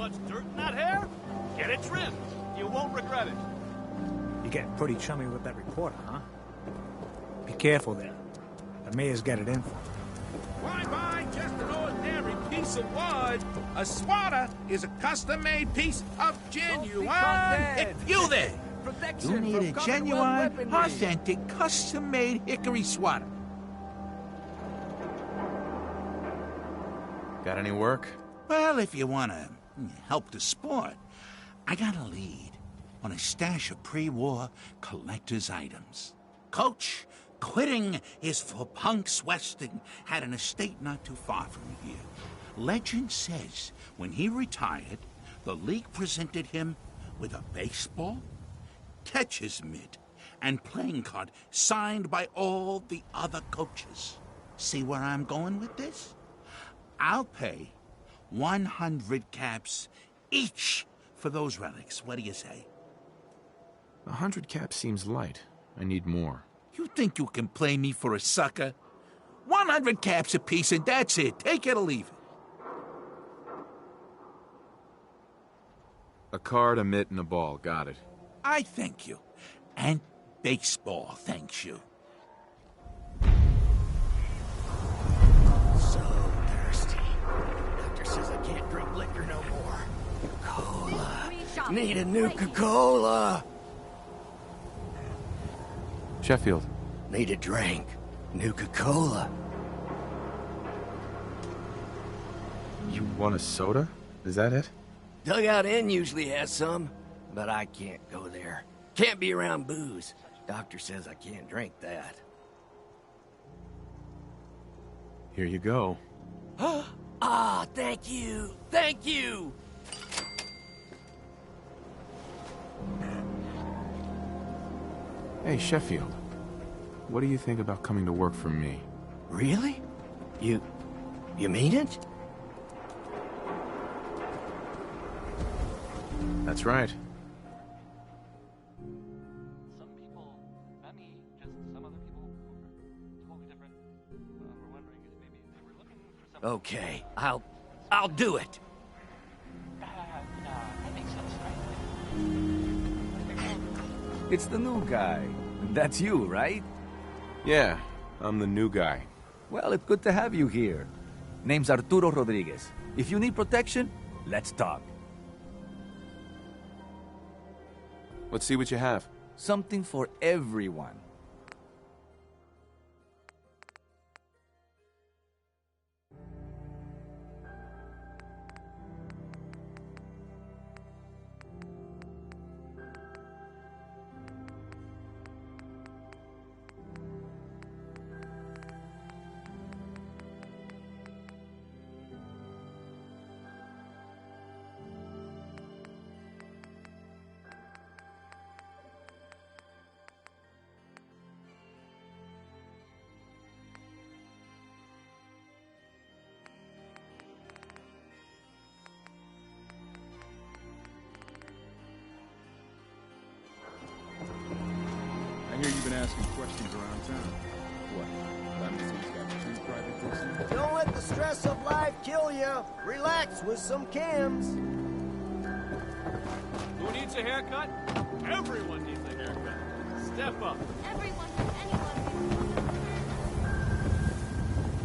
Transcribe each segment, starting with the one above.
much dirt in that hair? Get it trimmed. You won't regret it. You're getting pretty chummy with that reporter, huh? Be careful there. The mayor's got it in for you. Why buy just an ordinary piece of wood? A swatter is a custom-made piece of genuine... You there! You need a genuine, authentic, custom-made hickory swatter. Got any work? Well, if you want to help the sport, I got a lead on a stash of pre-war collector's items. Coach, quitting his for punks Westing, had an estate not too far from here. Legend says when he retired, the league presented him with a baseball, catcher's mitt, and playing card signed by all the other coaches. See where I'm going with this? I'll pay 100 caps each for those relics. What do you say? 100 caps seems light. I need more. You think you can play me for a sucker? 100 caps apiece and that's it. Take it or leave it. A card, a mitt, and a ball. Got it. I thank you. And baseball thanks you. So thirsty. Doctor says I can't drink liquor no more. Cola. Need a Nuka-Cola. Sheffield. Need a drink. Nuka-Cola. You want a soda? Is that it? Dugout Inn usually has some, but I can't go there. Can't be around booze. Doctor says I can't drink that. Here you go. Ah, thank you. Thank you. Hey, Sheffield. What do you think about coming to work for me? Really? You mean it? That's right. Some people, not me, just some other people who were totally different, were wondering if maybe they were looking for something. Okay, I'll do it. That makes sense, right? It's the new guy. That's you, right? Yeah, I'm the new guy. Well, it's good to have you here. Name's Arturo Rodriguez. If you need protection, let's talk. Let's see what you have. Something for everyone. I hear you've been asking questions around town. What? That means he's got 2 private jets? Don't let the stress of life kill you. Relax with some Kims. Who needs a haircut? Everyone needs a haircut. Step up. Everyone has anyone.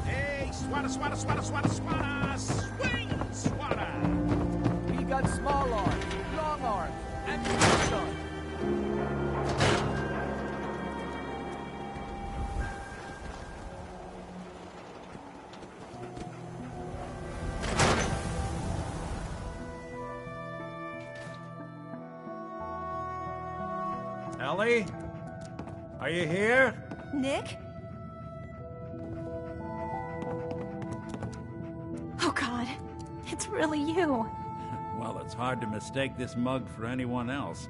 Hey, swatter, swatter, swatter, swatter, swatter! Swing, swatter! We got small arms, long arms, and short arms. Ellie? Are you here? Nick? Oh, God. It's really you. Well, it's hard to mistake this mug for anyone else.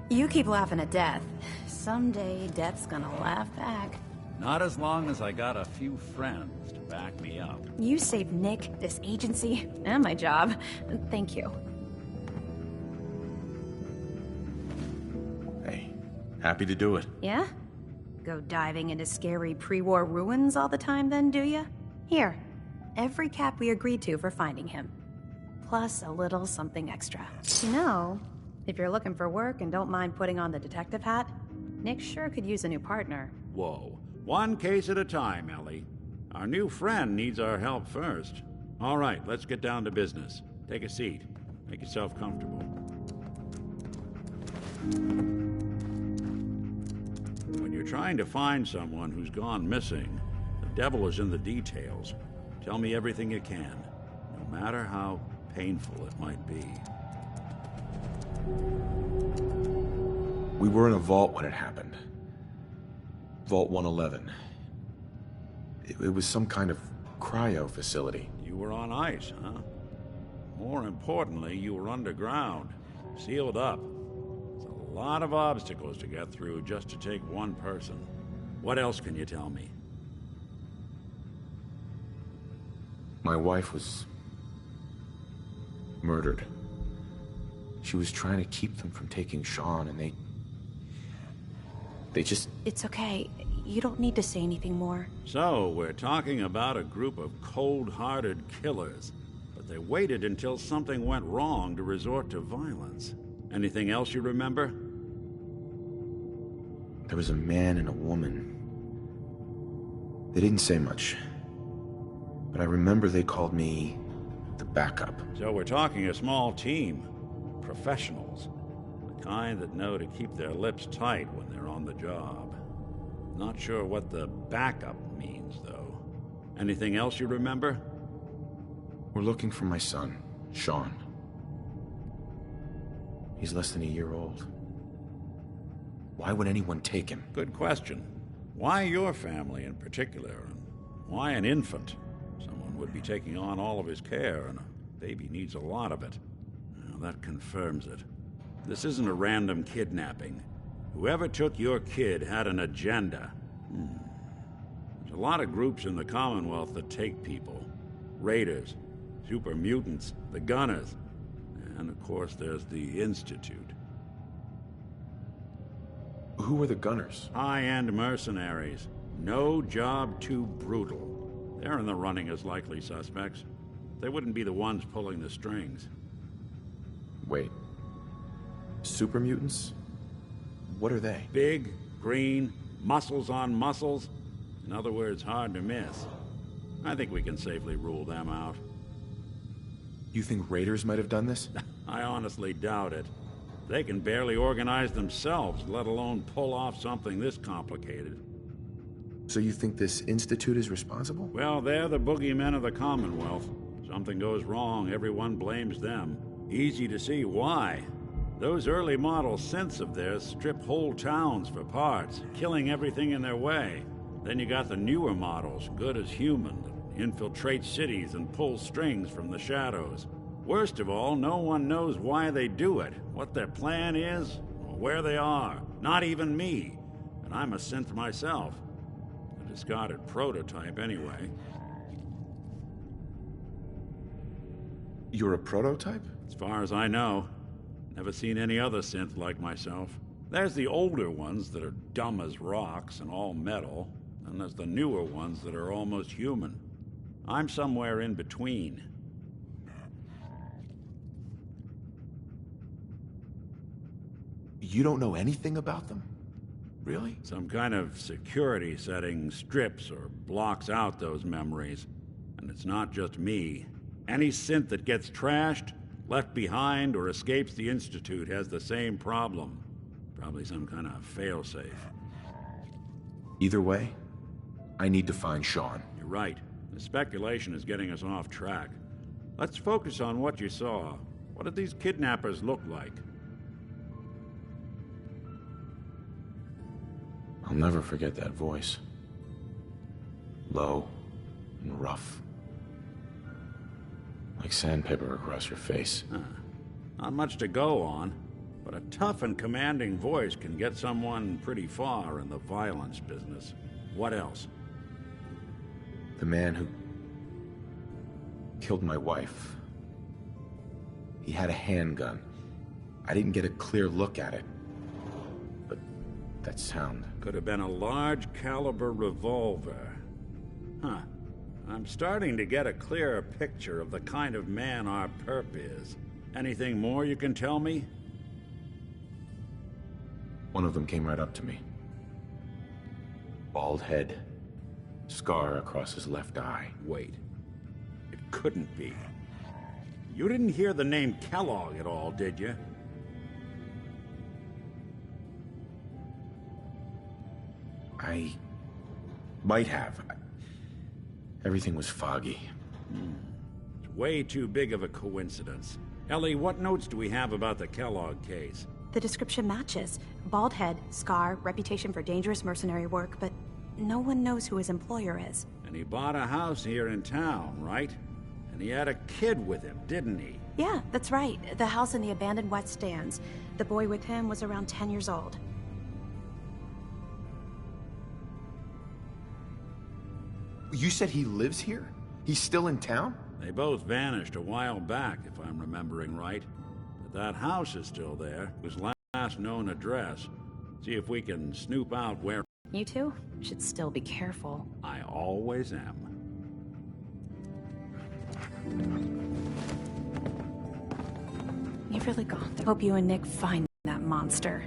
You keep laughing at death. Someday, death's gonna laugh back. Not as long as I got a few friends to back me up. You saved Nick, this agency, and my job. Thank you. Hey, happy to do it. Yeah? Go diving into scary pre-war ruins all the time then, do ya? Here, every cap we agreed to for finding him. plus a little something extra. You know, if you're looking for work and don't mind putting on the detective hat, Nick sure could use a new partner. Whoa. One case at a time, Ellie. Our new friend needs our help first. All right, let's get down to business. Take a seat. Make yourself comfortable. When you're trying to find someone who's gone missing, the devil is in the details. Tell me everything you can, no matter how painful it might be. We were in a vault when it happened. Vault 111. It was some kind of cryo facility. You were on ice, huh? More importantly, you were underground, sealed up. It's a lot of obstacles to get through just to take one person. What else can you tell me? My wife was murdered. She was trying to keep them from taking Sean, and they just... It's okay. You don't need to say anything more. So, we're talking about a group of cold-hearted killers, but they waited until something went wrong to resort to violence. Anything else you remember? There was a man and a woman. They didn't say much, but I remember they called me the backup. So we're talking a small team. Professionals. The kind that know to keep their lips tight when they're on the job. Not sure what the backup means, though. Anything else you remember? We're looking for my son, Sean. He's less than a year old. Why would anyone take him? Good question. Why your family in particular? And why an infant? Someone would be taking on all of his care, and a baby needs a lot of it. Well, that confirms it. This isn't a random kidnapping. Whoever took your kid had an agenda. There's a lot of groups in the Commonwealth that take people. Raiders, super mutants, the Gunners, and of course there's the Institute. Who are the Gunners? High-end mercenaries. No job too brutal. They're in the running as likely suspects. They wouldn't be the ones pulling the strings. Wait. Super mutants? What are they? Big, green, muscles on muscles. In other words, hard to miss. I think we can safely rule them out. You think raiders might have done this? I honestly doubt it. They can barely organize themselves, let alone pull off something this complicated. So you think this Institute is responsible? Well, they're the boogeymen of the Commonwealth. Something goes wrong, everyone blames them. Easy to see why. Those early model synths of theirs strip whole towns for parts, killing everything in their way. Then you got the newer models, good as human, that infiltrate cities and pull strings from the shadows. Worst of all, no one knows why they do it, what their plan is, or where they are. Not even me. And I'm a synth myself. A discarded prototype, anyway. You're a prototype? As far as I know. Never seen any other synth like myself. There's the older ones that are dumb as rocks and all metal, and there's the newer ones that are almost human. I'm somewhere in between. You don't know anything about them? Really? Some kind of security setting strips or blocks out those memories. And it's not just me. Any synth that gets trashed, left behind, or escapes the Institute has the same problem. Probably some kind of failsafe. Either way, I need to find Sean. You're right. The speculation is getting us off track. Let's focus on what you saw. What did these kidnappers look like? I'll never forget that voice. Low and rough. Like sandpaper across your face. Not much to go on, but a tough and commanding voice can get someone pretty far in the violence business. What else? The man who killed my wife. He had a handgun. I didn't get a clear look at it. But that sound... Could have been a large caliber revolver. Huh. I'm starting to get a clearer picture of the kind of man our perp is. Anything more you can tell me? One of them came right up to me. Bald head. Scar across his left eye. Wait. It couldn't be. You didn't hear the name Kellogg at all, did you? I might have. Everything was foggy. It's way too big of a coincidence. Ellie, what notes do we have about the Kellogg case? The description matches. Bald head, scar, reputation for dangerous mercenary work, but no one knows who his employer is. And he bought a house here in town, right? And he had a kid with him, didn't he? Yeah, that's right. The house in the abandoned West Stands. The boy with him was around 10 years old. You said he lives here? He's still in town? They both vanished a while back, if I'm remembering right. But that house is still there. His last known address. See if we can snoop out where... You two should still be careful. I always am. You've really gone. Hope you and Nick find that monster.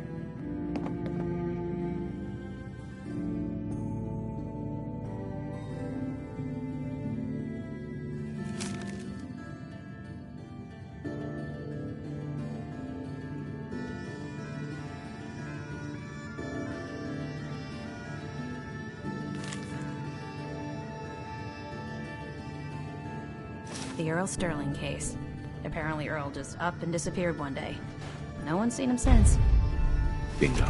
The Earl Sterling case. Apparently Earl just up and disappeared one day. No one's seen him since. Bingo.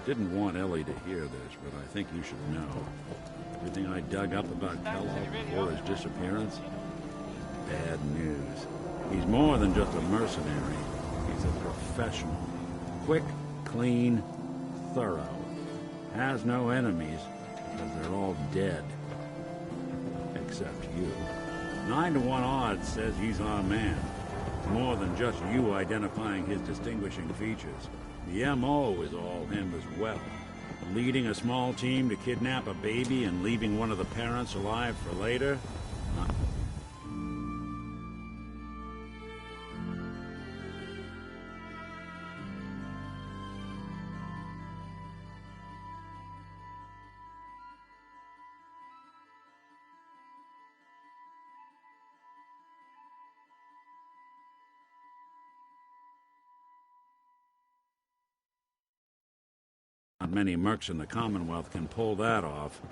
Didn't want Ellie to hear this, but I think you should know. Everything I dug up about Kellogg before his disappearance? Bad news. He's more than just a mercenary. He's a professional. Quick, clean, thorough. Has no enemies, because they're all dead. Except you. 9 to 1 odds says he's our man. It's more than just you identifying his distinguishing features. The M.O. is all him as well. Leading a small team to kidnap a baby and leaving one of the parents alive for later? Not many mercs in the Commonwealth can pull that off.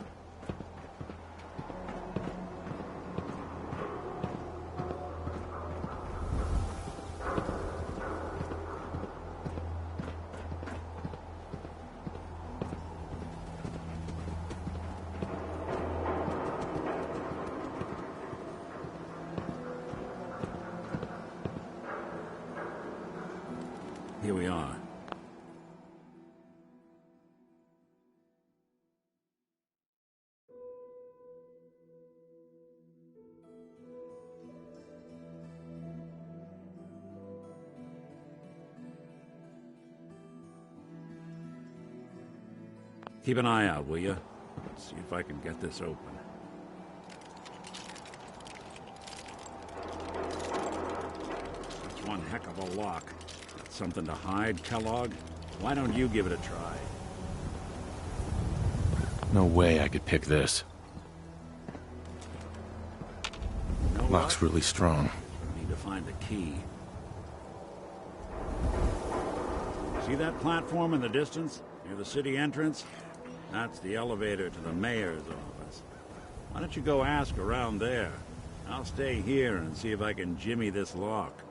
Here we are. Keep an eye out, will you? Let's see if I can get this open. That's one heck of a lock. Got something to hide, Kellogg? Why don't you give it a try? No way I could pick this. Lock's really strong. Need to find the key. See that platform in the distance, near the city entrance? That's the elevator to the mayor's office. Why don't you go ask around there? I'll stay here and see if I can jimmy this lock.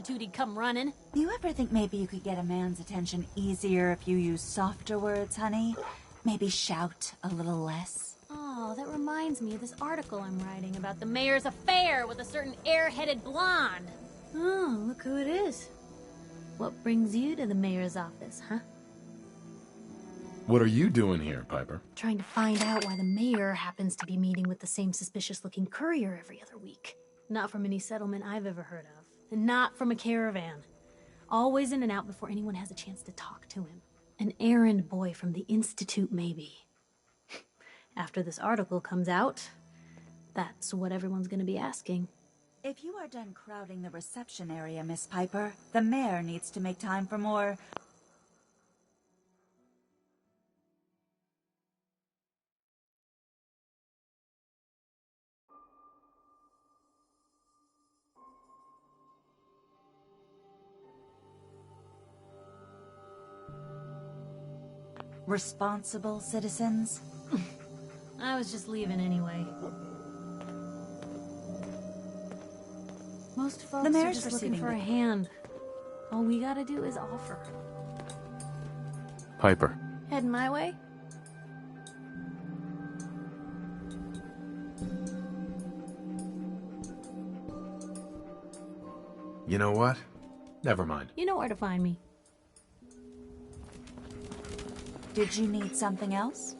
He'd come running. You ever think maybe you could get a man's attention easier if you use softer words, honey? Maybe shout a little less? Oh, that reminds me of this article I'm writing about the mayor's affair with a certain air-headed blonde. Oh, look who it is. What brings you to the mayor's office, huh? What are you doing here, Piper? Trying to find out why the mayor happens to be meeting with the same suspicious-looking courier every other week. Not from any settlement I've ever heard of. And not from a caravan. Always in and out before anyone has a chance to talk to him. An errand boy from the Institute, maybe. After this article comes out, that's what everyone's gonna be asking. If you are done crowding the reception area, Miss Piper, the mayor needs to make time for more... responsible citizens? I was just leaving anyway. Most folks are just looking for a hand. All we gotta do is offer. Piper. Heading my way? You know what? Never mind. You know where to find me. Did you need something else?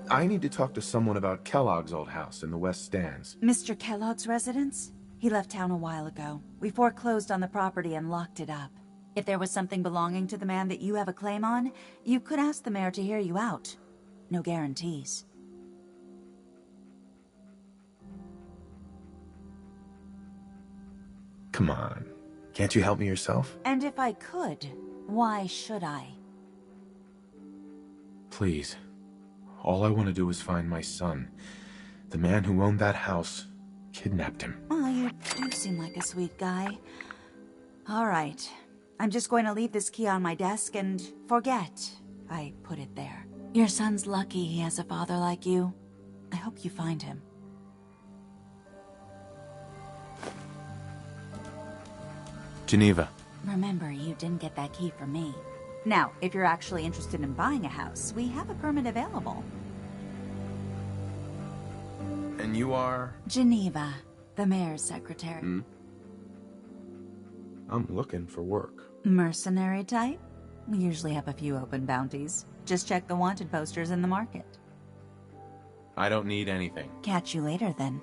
I need to talk to someone about Kellogg's old house in the West Stands. Mr. Kellogg's residence? He left town a while ago. We foreclosed on the property and locked it up. If there was something belonging to the man that you have a claim on, you could ask the mayor to hear you out. No guarantees. Come on. Can't you help me yourself? And if I could, why should I? Please. All I want to do is find my son. The man who owned that house kidnapped him. Oh, you do seem like a sweet guy. All right. I'm just going to leave this key on my desk and forget I put it there. Your son's lucky he has a father like you. I hope you find him. Geneva. Remember, you didn't get that key from me. Now, if you're actually interested in buying a house, we have a permit available. And you are? Geneva, the mayor's secretary. Hmm? I'm looking for work. Mercenary type? We usually have a few open bounties. Just check the wanted posters in the market. I don't need anything. Catch you later, then.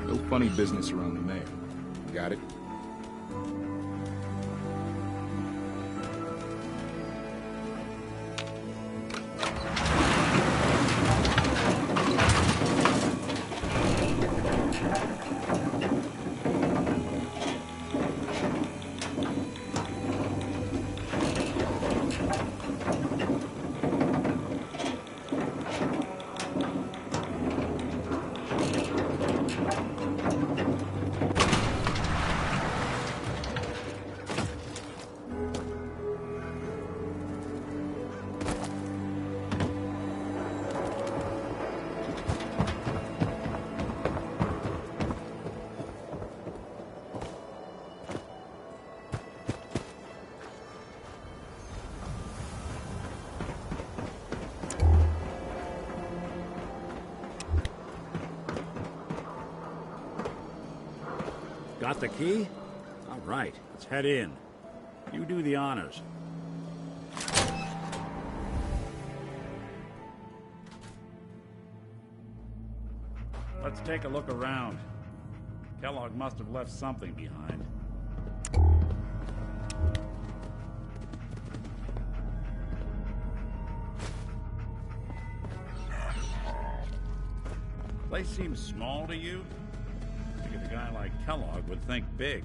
No funny business around the mayor. Got it? Got the key? All right, let's head in. You do the honors. Let's take a look around. Kellogg must have left something behind. Place seems small to you? I figured a guy like Kellogg would think big.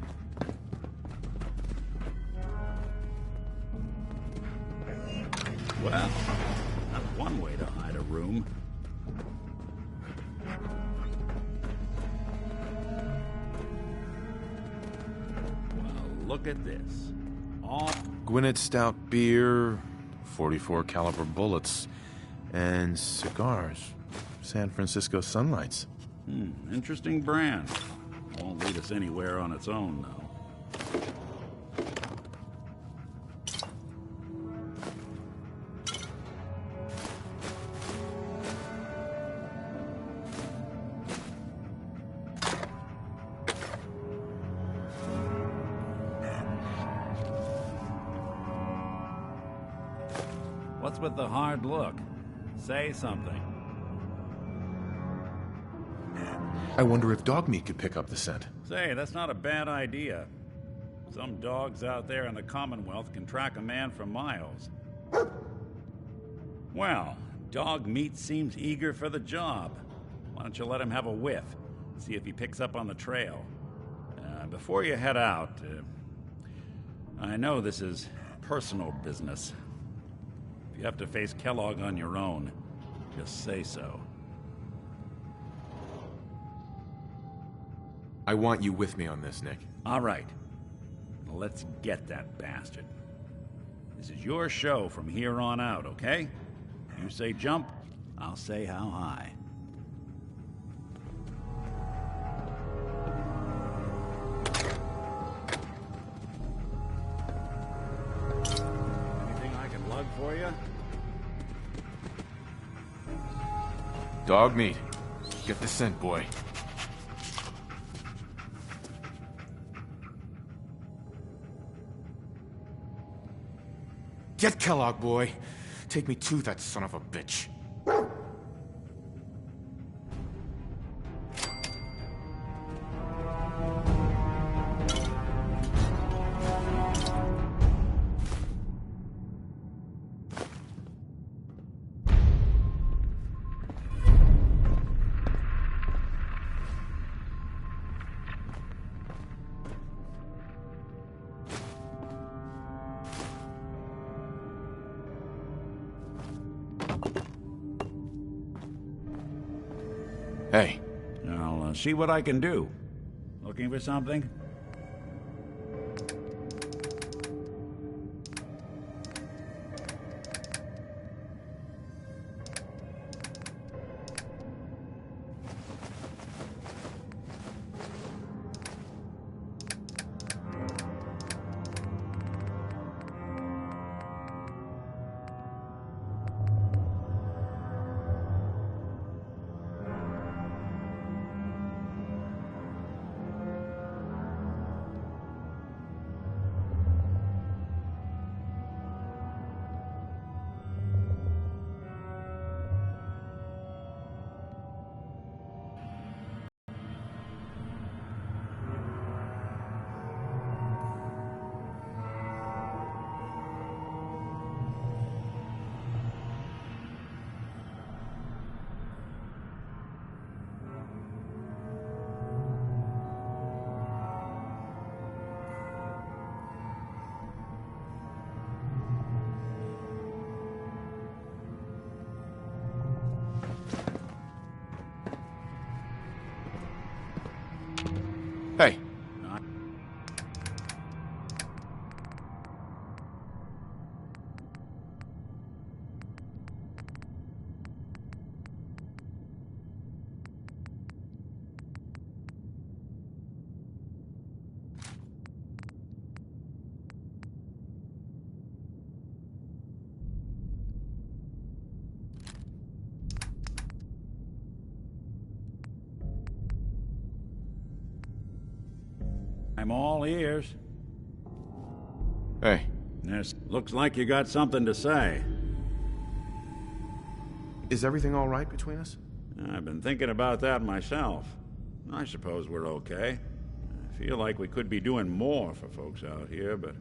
Well, that's one way to hide a room. Well, look at this. All Gwinnett Stout beer, 44 caliber bullets, and cigars. San Francisco Sunlights. Interesting brand. Won't lead us anywhere on its own, though. What's with the hard look? Say something. I wonder if dog meat could pick up the scent. Say, that's not a bad idea. Some dogs out there in the Commonwealth can track a man for miles. Well, dog meat seems eager for the job. Why don't you let him have a whiff? See if he picks up on the trail. Before you head out, I know this is personal business. If you have to face Kellogg on your own, just say so. I want you with me on this, Nick. All right. Let's get that bastard. This is your show from here on out, okay? You say jump, I'll say how high. Anything I can lug for you? Dog meat. Get the scent, boy. Get Kellogg, boy. Take me to that son of a bitch. Hey. I'll see what I can do. Looking for something? I'm all ears. Hey. This looks like you got something to say. Is everything all right between us? I've been thinking about that myself. I suppose we're okay. I feel like we could be doing more for folks out here, but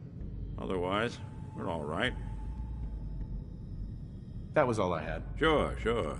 otherwise, we're all right. That was all I had. Sure, sure.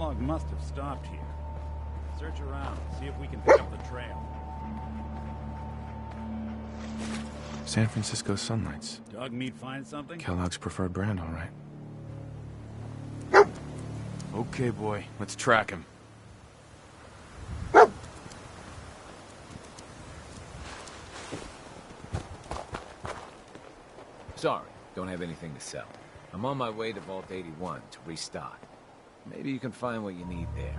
Kellogg must have stopped here. Search around, see if we can pick up the trail. San Francisco Sunlights. Dog meat find something? Kellogg's preferred brand, all right. Okay, boy, let's track him. Sorry, don't have anything to sell. I'm on my way to Vault 81 to restock. Maybe you can find what you need there.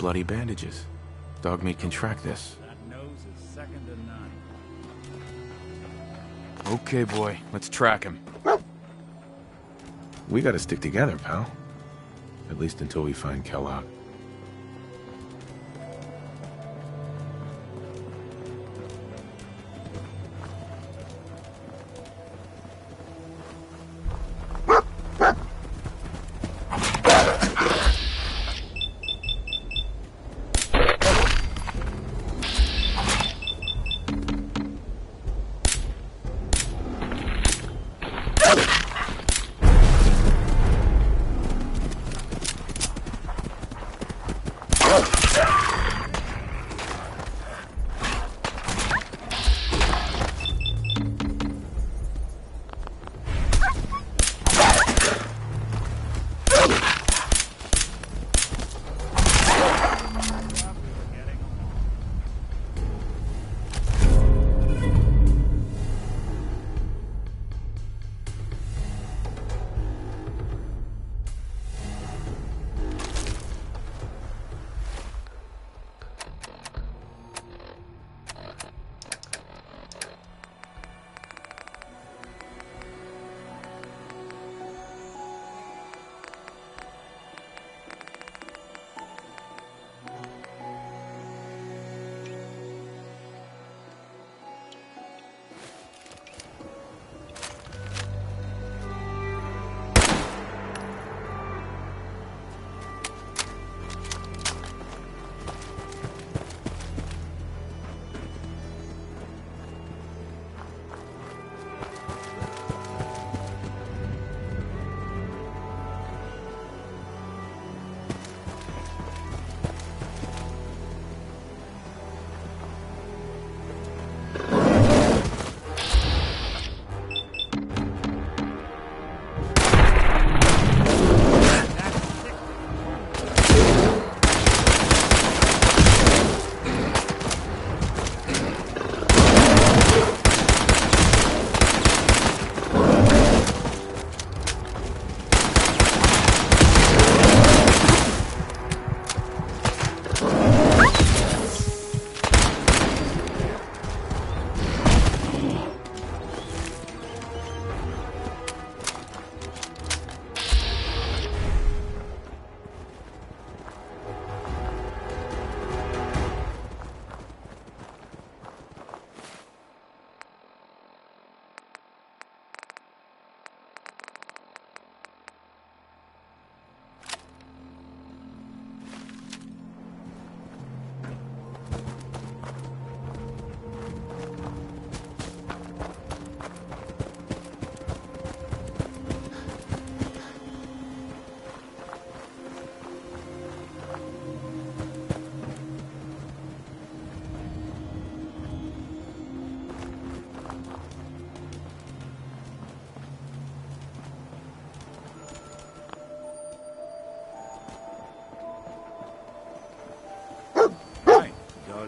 bloody bandages. Dogmeat can track this. That nose is second to none. Okay, boy, let's track him. We gotta stick together, pal. At least until we find Kellogg.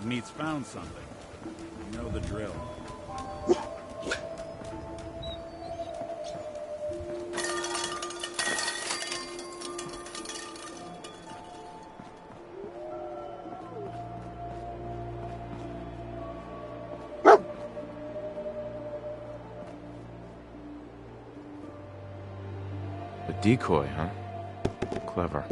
Dogmeat's found something. You know the drill. A decoy, huh? Clever.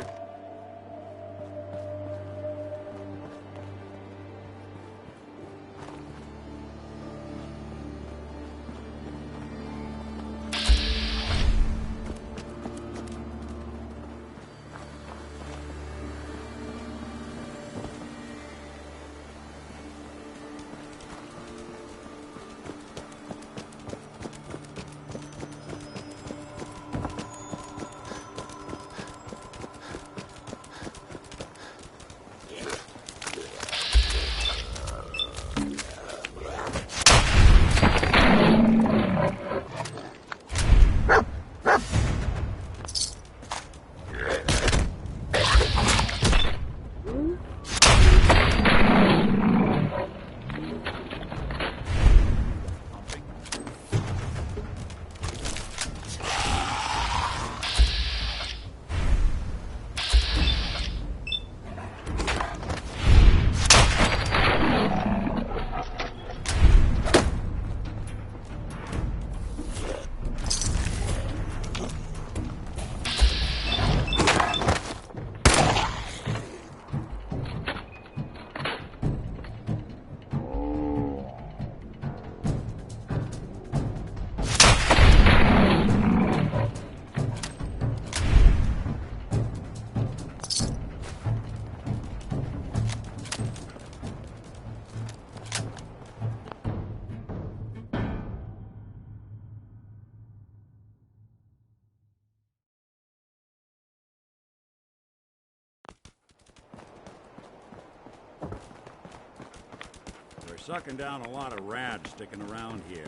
sucking down a lot of rats sticking around here.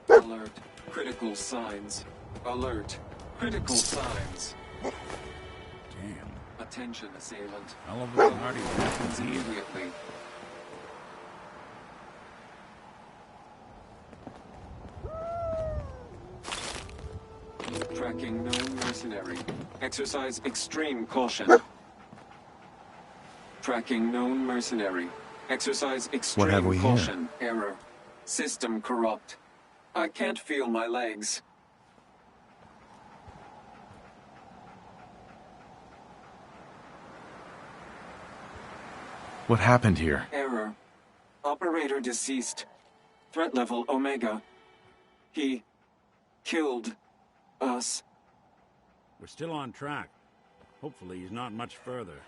Alert. Critical signs. Alert. Critical signs. Damn. Attention, assailant. Hell of a party Happens immediately. Tracking known mercenary. Exercise extreme caution. Tracking known mercenary. Exercise extreme What have we here? caution. Error. System corrupt. I can't feel my legs. What happened here? Error. Operator deceased. Threat level Omega. He killed us. We're still on track. Hopefully he's not much further.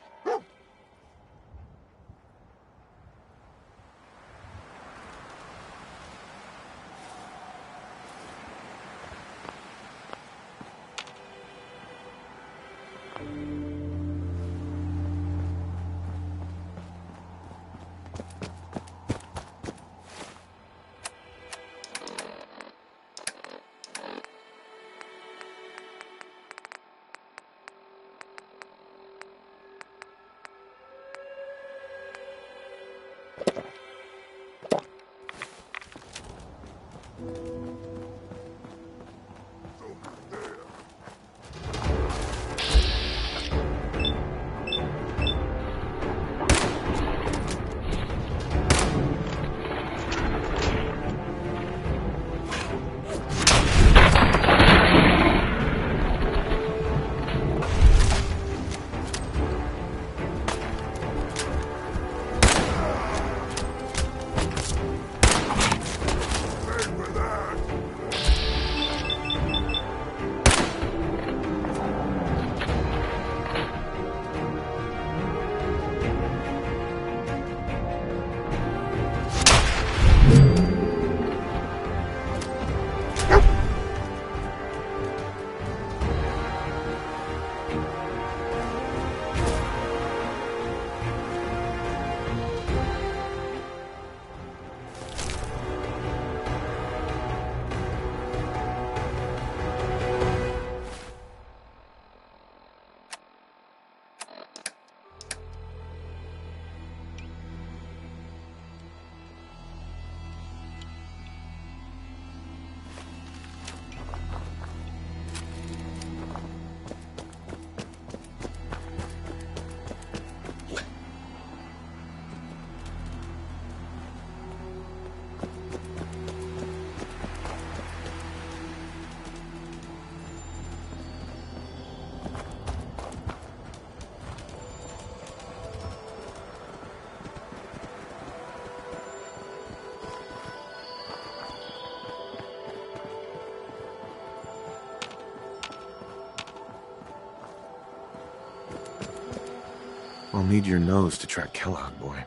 I'll need your nose to track Kellogg, boy.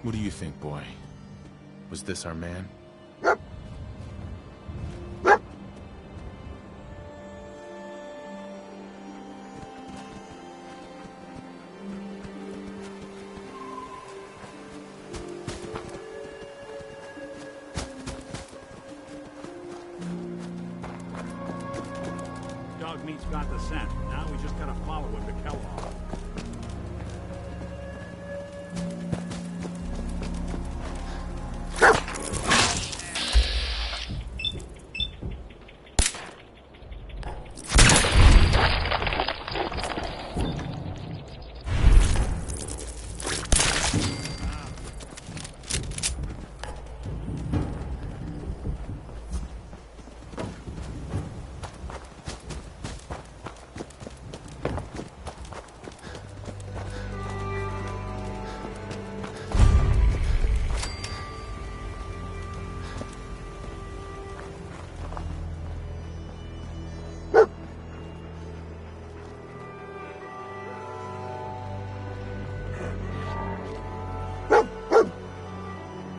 What do you think, boy? Was this our man? Dogmeat's got the scent. Now we just gotta follow him to Kellogg.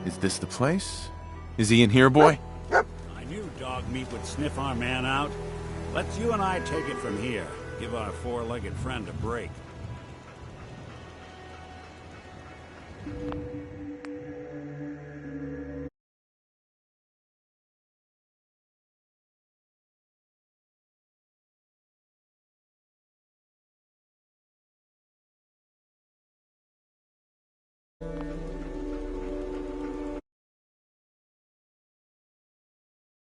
Is this the place? Is he in here, boy? I knew Dogmeat would sniff our man out. Let's you and I take it from here. Give our four-legged friend a break.